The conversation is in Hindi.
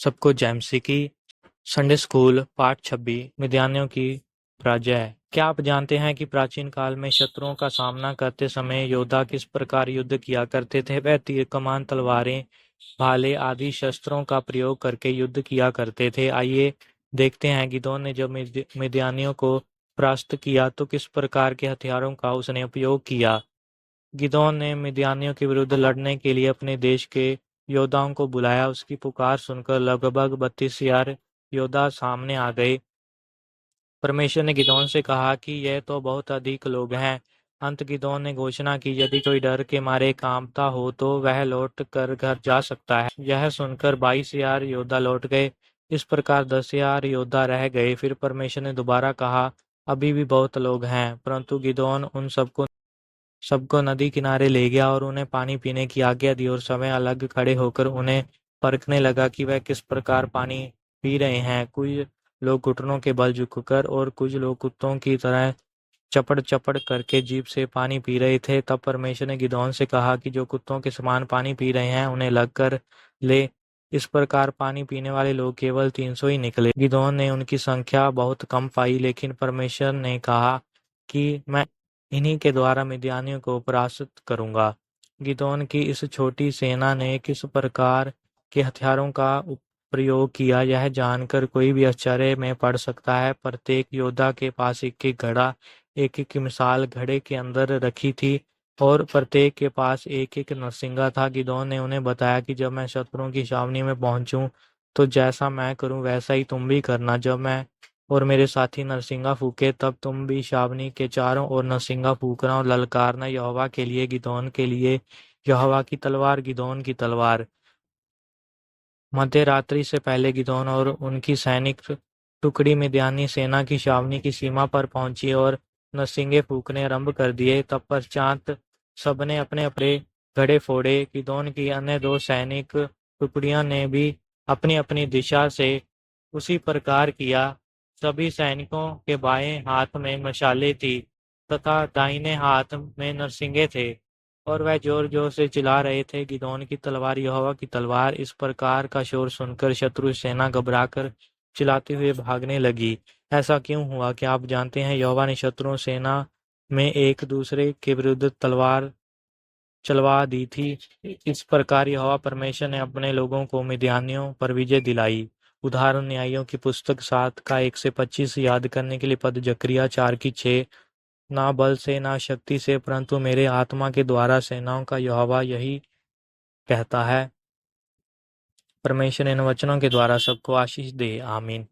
सबको जेएमसी की संडे स्कूल पाठ 26 मिद्यानियों की पराजय। क्या आप जानते हैं कि प्राचीन काल में शत्रुओं का सामना करते समय योद्धा किस प्रकार युद्ध किया करते थे? वह तीर कमान तलवारें भाले आदि शस्त्रों का प्रयोग करके युद्ध किया करते थे। आइए देखते हैं गिदोन ने जब मिद्यानियों को परास्त किया तो किस प्रकार के हथियारों का उसने उपयोग किया। गिदोन ने मिद्यानियों के विरुद्ध लड़ने के लिए अपने देश के योद्धाओं को बुलाया। उसकी पुकार सुनकर लगभग 32,000 योद्धा सामने आ गए। परमेश्वर ने गिदोन से कहा कि यह तो बहुत अधिक लोग हैं। अंत गिदोन ने घोषणा की, यदि कोई डर के मारे कांपता हो तो वह लौट कर घर जा सकता है। यह सुनकर 22,000 योद्धा लौट गए। इस प्रकार 10,000 योद्धा रह गए। फिर परमेश्वर ने दोबारा कहा, अभी भी बहुत लोग हैं। परंतु गिदोन उन सबको नदी किनारे ले गया और उन्हें पानी पीने की आज्ञा दी और समय अलग खड़े होकर उन्हें परखने लगा कि वह किस प्रकार पानी पी रहे हैं। कुछ लोग घुटनों के बल झुककर और कुछ लोग कुत्तों की तरह चपड़ चपड़ करके जीभ से पानी पी रहे थे। तब परमेश्वर ने गिदोन से कहा कि जो कुत्तों के समान पानी पी रहे हैं उन्हें लग कर ले। इस प्रकार पानी पीने वाले लोग केवल 300 ही निकले। गिदोन ने उनकी संख्या बहुत कम पाई, लेकिन परमेश्वर ने कहा कि मैं इन्हीं के द्वारा मिद्यानियों को परास्त करूंगा। गिदोन की इस छोटी सेना ने किस प्रकार के हथियारों का प्रयोग किया, यह जानकर कोई भी आश्चर्य में पड़ सकता है। प्रत्येक योद्धा के पास एक एक घड़ा, एक एक मिसाल घड़े के अंदर रखी थी और प्रत्येक के पास एक एक नरसिंगा था। गिदोन ने उन्हें बताया कि जब मैं शत्रुओं की छावनी में पहुंचूं तो जैसा मैं करूं वैसा ही तुम भी करना। जब मैं और मेरे साथी नरसिंगा फूके तब तुम भी छावनी के चारों ओर नरसिंगा फूकना और ललकारना, यहोवा के लिए, गिदोन के लिए, यहोवा की तलवार, गिदोन की तलवार। मध्य रात्रि से पहले गिदोन और उनकी सैनिक टुकड़ी मिद्यानी सेना की छावनी की सीमा पर पहुंची और नरसिंगे फूकने आरंभ कर दिए। तब पश्चात सबने अपने अपने घड़े फोड़े। गिदोन की अन्य दो सैनिक टुकड़ियों ने भी अपनी अपनी दिशा से उसी प्रकार किया। सभी सैनिकों के बाएं हाथ में मशालें थी तथा दाहिने हाथ में नरसिंगे थे और वह जोर जोर से चिल्ला रहे थे, गिदोन की तलवार, यहोवा की तलवार। इस प्रकार का शोर सुनकर शत्रु सेना घबराकर चिल्लाते हुए भागने लगी। ऐसा क्यों हुआ? क्या आप जानते हैं? यहोवा ने शत्रु सेना में एक दूसरे के विरुद्ध तलवार चलवा दी थी। इस प्रकार यहोवा परमेश्वर ने अपने लोगों को मिद्यानियों पर विजय दिलाई। उदाहरण न्यायियों की पुस्तक 7 का 1 से 25 याद करने के लिए पद जकरिया 4 की 6। ना बल से ना शक्ति से परंतु मेरे आत्मा के द्वारा सेनाओं का यहोवा यही कहता है। परमेश्वर इन वचनों के द्वारा सबको आशीष दे। आमीन।